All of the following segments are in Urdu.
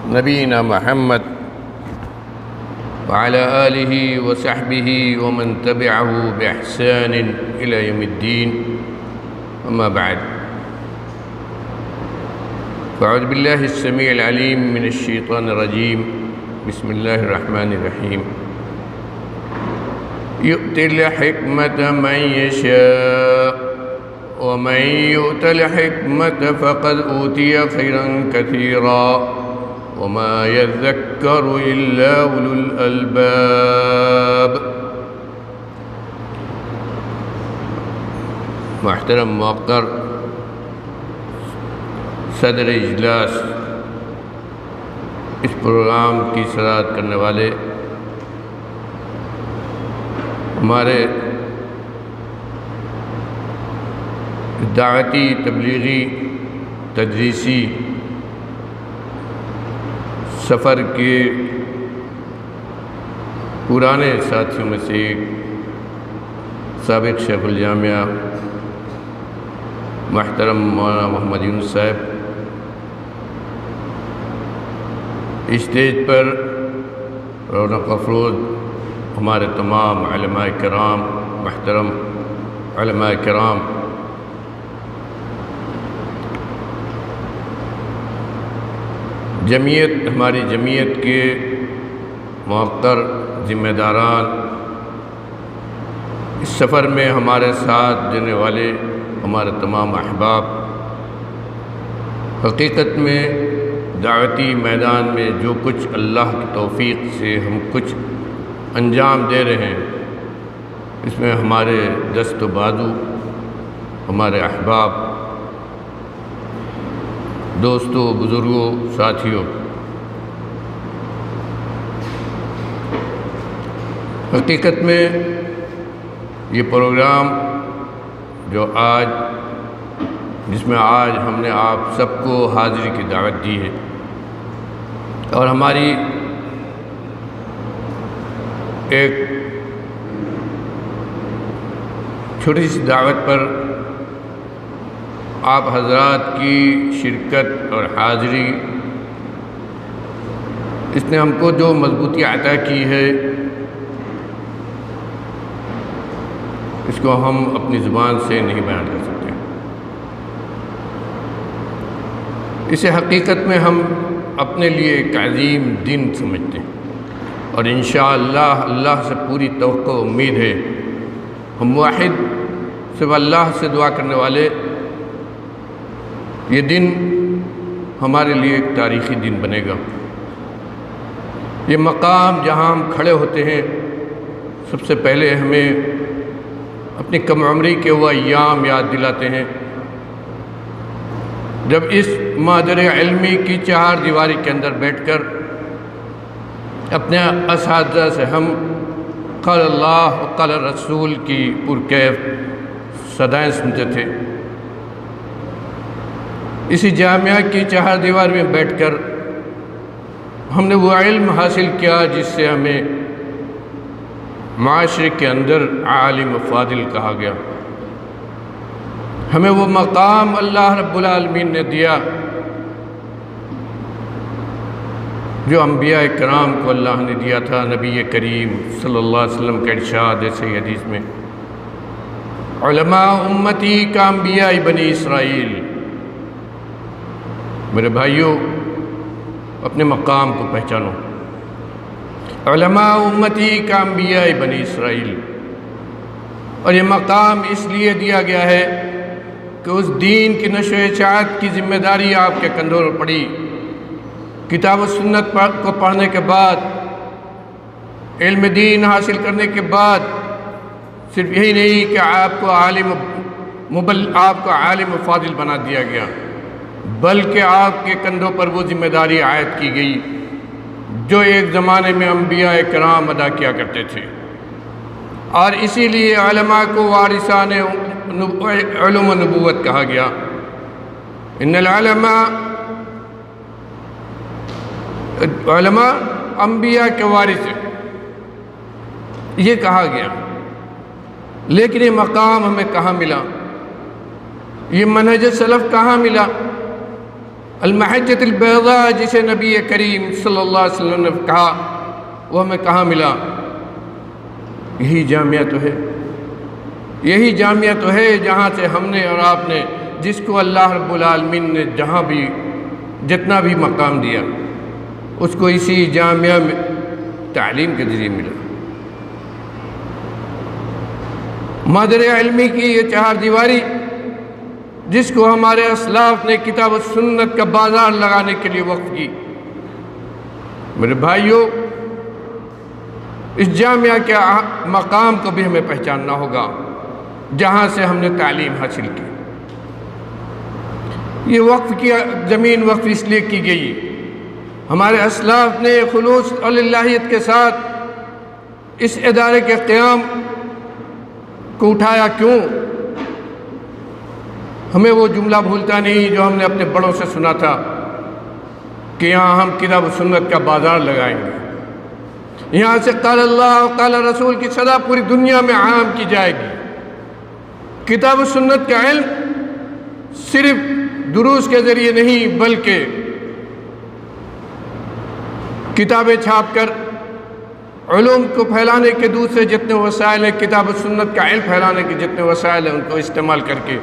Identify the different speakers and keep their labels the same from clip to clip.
Speaker 1: نبينا محمد وعلى آله وصحبه ومن تبعه بإحسان إلى يوم الدين. أما بعد، فأعوذ بالله السميع العليم من الشيطان الرجيم. بسم الله الرحمن الرحيم. يؤتي الحكمة من يشاء ومن يؤت الحكمة فقد أوتي خيرا كثيرا وما يذكر إلا أولو الألباب. محترم موقر صدر اجلاس، اس پروگرام کی صدارت کرنے والے ہمارے دعوتی تبلیغی تدریسی سفر کے پرانے ساتھیوں میں سے ایک سابق شیخ الجامعہ محترم مولانا محمد یونس صاحب، اسٹیج پر رونق افروز ہمارے تمام علماء کرام، محترم علماء کرام، جمعیت، ہماری جمعیت کے موقر ذمہ داران، اس سفر میں ہمارے ساتھ دینے والے ہمارے تمام احباب، حقیقت میں دعوتی میدان میں جو کچھ اللہ کی توفیق سے ہم کچھ انجام دے رہے ہیں، اس میں ہمارے دست و بازو، ہمارے احباب، دوستوں، بزرگوں، ساتھیوں، حقیقت میں یہ پروگرام جس میں آج ہم نے آپ سب کو حاضری کی دعوت دی ہے، اور ہماری ایک چھوٹی سی دعوت پر آپ حضرات کی شرکت اور حاضری، اس نے ہم کو جو مضبوطی عطا کی ہے، اس کو ہم اپنی زبان سے نہیں بیان کر سکتے. اسے حقیقت میں ہم اپنے لیے ایک عظیم دن سمجھتے ہیں، اور انشاءاللہ اللہ سے پوری توقع و امید ہے. ہم واحد صرف اللہ سے دعا کرنے والے، یہ دن ہمارے لیے ایک تاریخی دن بنے گا. یہ مقام جہاں ہم کھڑے ہوتے ہیں، سب سے پہلے ہمیں اپنی کم عمری کے وہ ایام یاد دلاتے ہیں جب اس مادر علمی کی چہار دیواری کے اندر بیٹھ کر اپنے اساتذہ سے ہم قال اللہ و قال رسول کی پرکیف صدائیں سنتے تھے. اسی جامعہ کی چہار دیوار میں بیٹھ کر ہم نے وہ علم حاصل کیا جس سے ہمیں معاشرے کے اندر عالم و فاضل کہا گیا. ہمیں وہ مقام اللہ رب العالمین نے دیا جو انبیاء کرام کو اللہ نے دیا تھا. نبی کریم صلی اللہ علیہ وسلم کا ارشاد ہے صحیح حدیث میں، علماء امتی کا انبیاء بنی اسرائیل. میرے بھائیوں، اپنے مقام کو پہچانو. علماء امتی کا انبیاء بنی اسرائیل، اور یہ مقام اس لیے دیا گیا ہے کہ اس دین کی نشر و اشاعت کی ذمہ داری آپ کے کندھوں پر پڑی. کتاب و سنت کو پڑھنے کے بعد، علم دین حاصل کرنے کے بعد، صرف یہی نہیں کہ آپ کو عالم و فاضل بنا دیا گیا، بلکہ آپ کے کندھوں پر وہ ذمہ داری عائد کی گئی جو ایک زمانے میں انبیاء کرام ادا کیا کرتے تھے. اور اسی لیے علماء کو وارثان علم و نبوت کہا گیا. ان علماء انبیاء کے وارث ہیں، یہ کہا گیا. لیکن یہ مقام ہمیں کہاں ملا؟ یہ منہج سلف کہاں ملا؟ المحجۃ البیضاء جسے نبی کریم صلی اللہ علیہ وسلم نے کہا، وہ ہمیں کہاں ملا؟ یہی جامعہ تو ہے، یہی جامعہ تو ہے جہاں سے ہم نے اور آپ نے، جس کو اللہ رب العالمین نے جہاں بھی جتنا بھی مقام دیا، اس کو اسی جامعہ میں تعلیم کے ذریعے ملا۔ مادر علمی کی یہ چہار دیواری جس کو ہمارے اسلاف نے کتاب و سنت کا بازار لگانے کے لیے وقف کی، میرے بھائیوں، اس جامعہ کے مقام کو بھی ہمیں پہچاننا ہوگا جہاں سے ہم نے تعلیم حاصل کی۔ یہ وقف کی زمین وقف اس لیے کی گئی، ہمارے اسلاف نے خلوص اور للہیت کے ساتھ اس ادارے کے قیام کو اٹھایا۔ کیوں؟ ہمیں وہ جملہ بھولتا نہیں جو ہم نے اپنے بڑوں سے سنا تھا کہ یہاں ہم کتاب و سنت کا بازار لگائیں گے، یہاں سے قال اللہ و قال رسول کی صدا پوری دنیا میں عام کی جائے گی۔ کتاب و سنت کا علم صرف دروس کے ذریعے نہیں بلکہ کتابیں چھاپ کر علوم کو پھیلانے کے دوسرے جتنے وسائل ہیں، کتاب و سنت کا علم پھیلانے کے جتنے وسائل ہیں، ان کو استعمال کر کے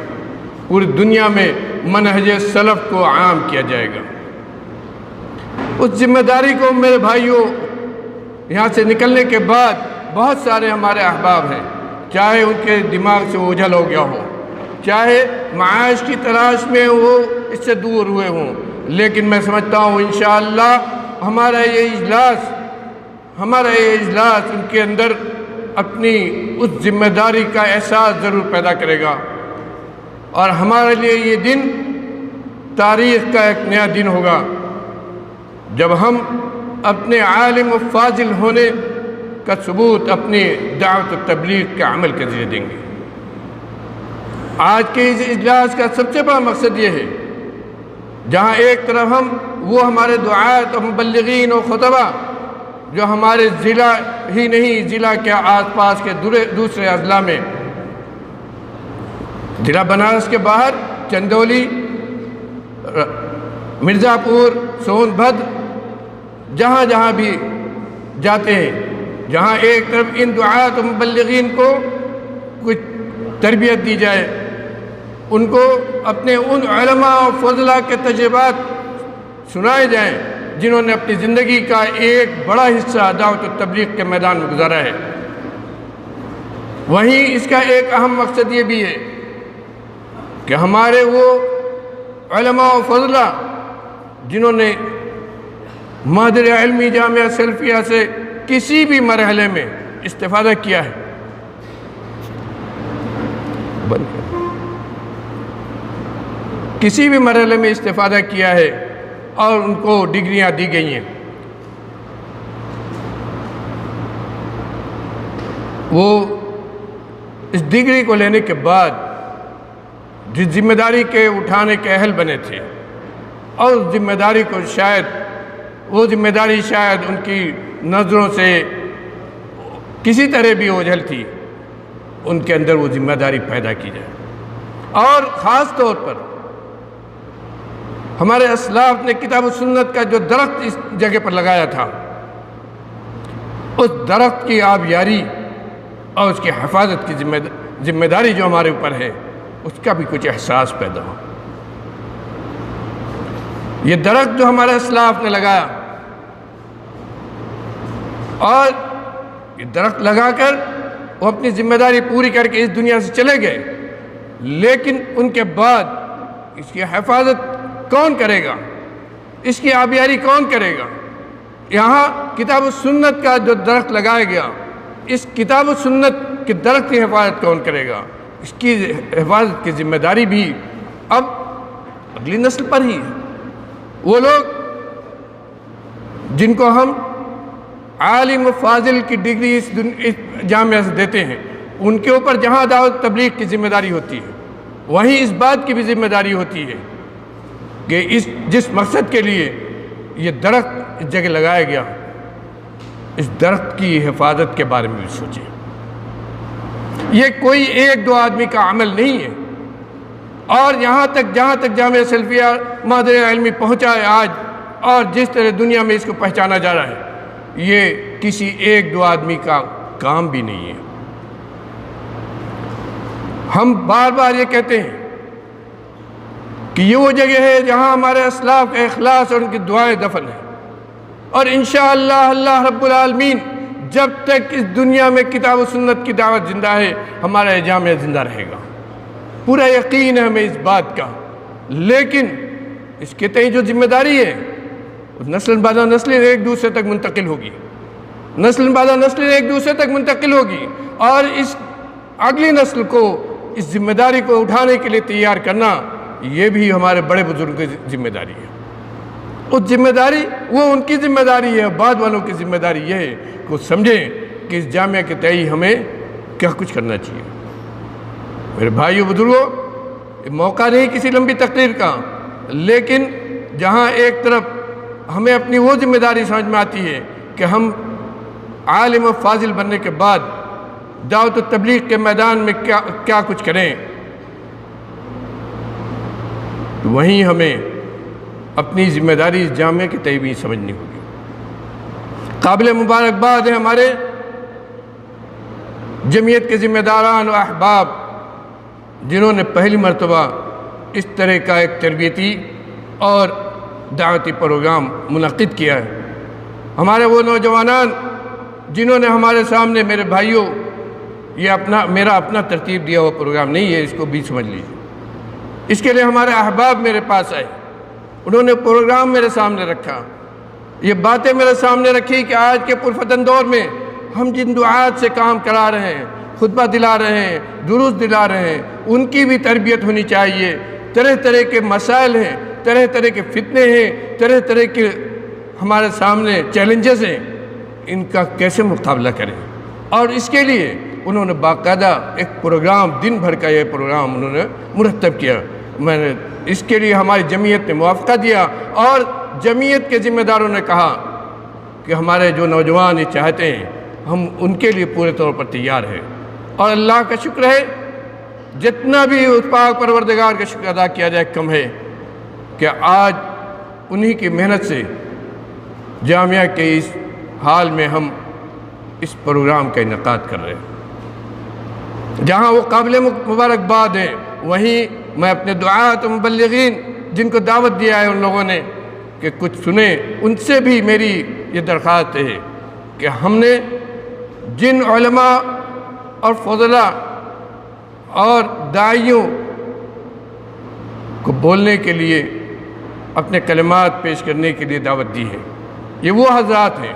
Speaker 1: پوری دنیا میں منہج سلف کو عام کیا جائے گا۔ اس ذمہ داری کو میرے بھائیوں یہاں سے نکلنے کے بعد بہت سارے ہمارے احباب ہیں، چاہے ان کے دماغ سے اوجھل ہو گیا ہو، چاہے معاش کی تلاش میں وہ اس سے دور ہوئے ہوں، لیکن میں سمجھتا ہوں انشاءاللہ ہمارا یہ اجلاس ان کے اندر اپنی اس ذمہ داری کا احساس ضرور پیدا کرے گا، اور ہمارے لیے یہ دن تاریخ کا ایک نیا دن ہوگا جب ہم اپنے عالم و فاضل ہونے کا ثبوت اپنی دعوت و تبلیغ کے عمل کے ذریعے دیں گے۔ آج کے اس اجلاس کا سب سے بڑا مقصد یہ ہے، جہاں ایک طرف ہم وہ ہمارے دعات و مبلغین و خطبہ جو ہمارے ضلع ہی نہیں، ضلع کے آس پاس کے دوسرے اضلاع میں، ضلع بنارس کے باہر چندولی، مرزا پور، سون بھدر، جہاں جہاں بھی جاتے ہیں، جہاں ایک طرف ان دعات و مبلغین کو کچھ تربیت دی جائے، ان کو اپنے ان علماء و فضلاء کے تجربات سنائے جائیں جنہوں نے اپنی زندگی کا ایک بڑا حصہ دعوت و تبلیغ کے میدان میں گزارا ہے۔ وہیں اس کا ایک اہم مقصد یہ بھی ہے کہ ہمارے وہ علماء و فضلاء جنہوں نے مادر علمی جامعہ سلفیہ سے کسی بھی مرحلے میں استفادہ کیا ہے، کسی بھی مرحلے میں استفادہ کیا ہے اور ان کو ڈگریاں دی گئی ہیں، وہ اس ڈگری کو لینے کے بعد جس ذمہ داری کے اٹھانے کے اہل بنے تھے، اور اس ذمہ داری کو وہ ذمہ داری شاید ان کی نظروں سے کسی طرح بھی اوجھل تھی، ان کے اندر وہ ذمہ داری پیدا کی جائے۔ اور خاص طور پر ہمارے اسلاف نے کتاب و سنت کا جو درخت اس جگہ پر لگایا تھا، اس درخت کی آبیاری اور اس کی حفاظت کی ذمہ داری جو ہمارے اوپر ہے، اس کا بھی کچھ احساس پیدا ہو۔ یہ درخت جو ہمارے اسلاف نے لگایا، اور یہ درخت لگا کر وہ اپنی ذمہ داری پوری کر کے اس دنیا سے چلے گئے، لیکن ان کے بعد اس کی حفاظت کون کرے گا، اس کی آبیاری کون کرے گا؟ یہاں کتاب و سنت کا جو درخت لگایا گیا، اس کتاب و سنت کے درخت کی حفاظت کون کرے گا؟ اس کی حفاظت کی ذمہ داری بھی اب اگلی نسل پر ہی ہے۔ وہ لوگ جن کو ہم عالم و فاضل کی ڈگری اس جامعہ سے دیتے ہیں، ان کے اوپر جہاں دعوت تبلیغ کی ذمہ داری ہوتی ہے، وہیں اس بات کی بھی ذمہ داری ہوتی ہے کہ جس مقصد کے لیے یہ درخت اس جگہ لگایا گیا، اس درخت کی حفاظت کے بارے میں بھی سوچیں۔ یہ کوئی ایک دو آدمی کا عمل نہیں ہے، اور جہاں تک جامعہ سلفیہ مادر علمی پہنچا ہے آج، اور جس طرح دنیا میں اس کو پہچانا جا رہا ہے، یہ کسی ایک دو آدمی کا کام بھی نہیں ہے۔ ہم بار بار یہ کہتے ہیں کہ یہ وہ جگہ ہے جہاں ہمارے اسلاف کا اخلاص اور ان کی دعائیں دفن ہیں، اور انشاءاللہ اللہ رب العالمین جب تک اس دنیا میں کتاب و سنت کی دعوت زندہ ہے، ہمارا یہ جامعہ زندہ رہے گا، پورا یقین ہے ہمیں اس بات کا۔ لیکن اس کے تئیں جو ذمہ داری ہے، نسل بعد نسل ایک دوسرے تک منتقل ہوگی، نسل بعد نسل ایک دوسرے تک منتقل ہوگی، اور اس اگلی نسل کو اس ذمہ داری کو اٹھانے کے لیے تیار کرنا، یہ بھی ہمارے بڑے بزرگوں کی ذمہ داری ہے۔ اس ذمہ داری وہ ان کی ذمہ داری ہے، بعد والوں کی ذمہ داری یہ ہے کہ سمجھیں کہ اس جامعہ کے تئیں ہمیں کیا کچھ کرنا چاہیے۔ میرے بھائیو بزرگوں، موقع نہیں کسی لمبی تقریر کا، لیکن جہاں ایک طرف ہمیں اپنی وہ ذمہ داری سمجھ میں آتی ہے کہ ہم عالم و فاضل بننے کے بعد دعوت و تبلیغ کے میدان میں کیا کچھ کریں، وہیں ہمیں اپنی ذمہ داری اس جامعہ کی تئیں بھی سمجھنی ہوگی۔ قابل مبارکباد ہے ہمارے جمعیت کے ذمہ داران و احباب، جنہوں نے پہلی مرتبہ اس طرح کا ایک تربیتی اور دعوتی پروگرام منعقد کیا ہے۔ ہمارے وہ نوجوانان جنہوں نے ہمارے سامنے، میرے بھائیوں، یہ میرا اپنا ترتیب دیا ہوا پروگرام نہیں ہے، اس کو بھی سمجھ لیجیے۔ اس کے لیے ہمارے احباب میرے پاس آئے، انہوں نے پروگرام میرے سامنے رکھا، یہ باتیں میرے سامنے رکھی کہ آج کے پرفتن دور میں ہم جن دعات سے کام کرا رہے ہیں، خطبہ دلا رہے ہیں، دروس دلا رہے ہیں، ان کی بھی تربیت ہونی چاہیے۔ طرح طرح کے مسائل ہیں، طرح طرح کے فتنے ہیں، طرح طرح کے ہمارے سامنے چیلنجز ہیں، ان کا کیسے مقابلہ کریں۔ اور اس کے لیے انہوں نے باقاعدہ ایک پروگرام، دن بھر کا یہ پروگرام انہوں نے مرتب کیا۔ میں نے اس کے لیے ہماری جمعیت نے موافقہ دیا، اور جمعیت کے ذمہ داروں نے کہا کہ ہمارے جو نوجوان یہ چاہتے ہیں، ہم ان کے لیے پورے طور پر تیار ہیں۔ اور اللہ کا شکر ہے، جتنا بھی اس پاک پروردگار کا شکر ادا کیا جائے کم ہے کہ آج انہی کی محنت سے جامعہ کے اس حال میں ہم اس پروگرام کا انعقاد کر رہے ہیں۔ جہاں وہ قابل مبارکباد ہیں، وہیں میں اپنے دعات و مبلغین جن کو دعوت دیا ہے ان لوگوں نے کہ کچھ سنیں، ان سے بھی میری یہ درخواست ہے کہ ہم نے جن علماء اور فضلاء اور داعیوں کو بولنے کے لیے، اپنے کلمات پیش کرنے کے لیے دعوت دی ہے، یہ وہ حضرات ہیں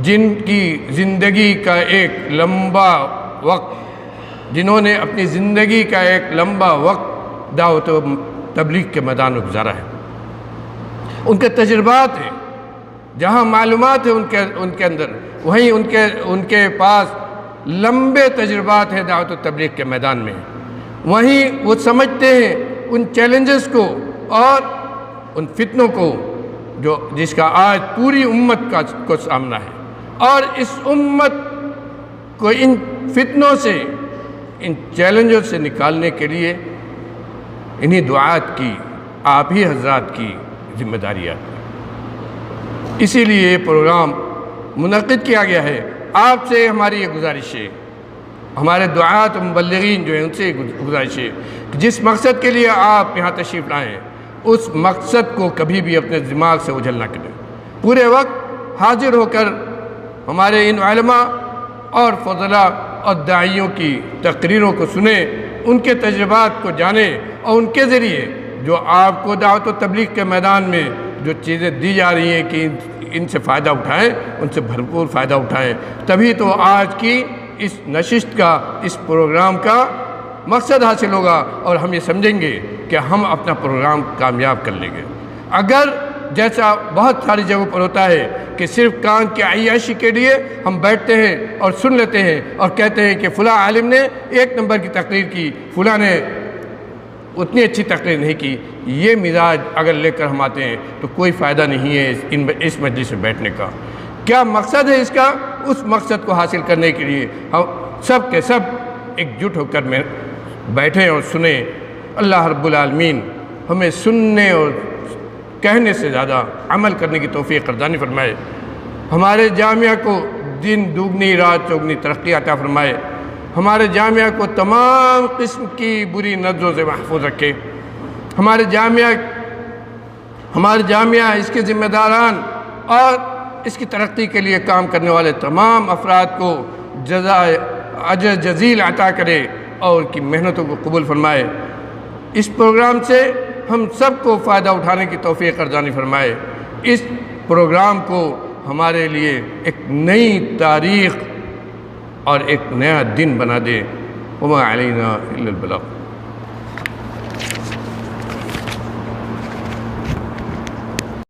Speaker 1: جن کی زندگی کا ایک لمبا وقت، جنہوں نے اپنی زندگی کا ایک لمبا وقت دعوت و تبلیغ کے میدان میں گزارا ہے۔ ان کے تجربات ہیں، جہاں معلومات ہیں ان کے اندر، وہیں ان کے پاس لمبے تجربات ہیں دعوت و تبلیغ کے میدان میں۔ وہیں وہ سمجھتے ہیں ان چیلنجز کو اور ان فتنوں کو جس کا آج پوری امت کو سامنا ہے، اور اس امت کو ان فتنوں سے، ان چیلنجوں سے نکالنے کے لیے انہی دعات کی، آپ ہی حضرات کی ذمہ داری آتی ہے۔ اسی لیے یہ پروگرام منعقد کیا گیا ہے۔ آپ سے ہماری یہ گزارش ہے، ہمارے دعات و مبلغین جو ہیں ان سے یہ گزارش ہے کہ جس مقصد کے لیے آپ یہاں تشریف لائیں، اس مقصد کو کبھی بھی اپنے دماغ سے اوجھل نہ کریں۔ پورے وقت حاضر ہو کر ہمارے ان علماء اور فضلاء اور داعیوں کی تقریروں کو سنیں، ان کے تجربات کو جانیں، اور ان کے ذریعے جو آپ کو دعوت و تبلیغ کے میدان میں جو چیزیں دی جا رہی ہیں کہ ان سے فائدہ اٹھائیں، ان سے بھرپور فائدہ اٹھائیں۔ تبھی تو آج کی اس نشست کا، اس پروگرام کا مقصد حاصل ہوگا، اور ہم یہ سمجھیں گے کہ ہم اپنا پروگرام کامیاب کر لیں گے۔ اگر جیسا بہت ساری جگہوں پر ہوتا ہے کہ صرف کان کی عیاشی کے لیے ہم بیٹھتے ہیں اور سن لیتے ہیں اور کہتے ہیں کہ فلاں عالم نے 1 نمبر کی تقریر کی، فلاں نے اتنی اچھی تقریر نہیں کی، یہ مزاج اگر لے کر ہم آتے ہیں تو کوئی فائدہ نہیں ہے اس مجلس میں بیٹھنے کا۔ کیا مقصد ہے اس کا؟ اس مقصد کو حاصل کرنے کے لیے ہم سب کے سب ایک جٹ ہو کر بیٹھیں اور سنیں۔ اللہ رب العالمین ہمیں سننے اور کہنے سے زیادہ عمل کرنے کی توفیق ارزانی فرمائے، ہمارے جامعہ کو دن دگنی رات چوگنی ترقی عطا فرمائے، ہمارے جامعہ کو تمام قسم کی بری نظروں سے محفوظ رکھے، ہمارے جامعہ اس کے ذمہ داران اور اس کی ترقی کے لیے کام کرنے والے تمام افراد کو جزائے اجر جزیل عطا کرے اور کی محنتوں کو قبول فرمائے۔ اس پروگرام سے ہم سب کو فائدہ اٹھانے کی توفیق ارزانی فرمائے، اس پروگرام کو ہمارے لیے ایک نئی تاریخ اور ایک نیا دن بنا دے۔ وما علینا الا البلاغ۔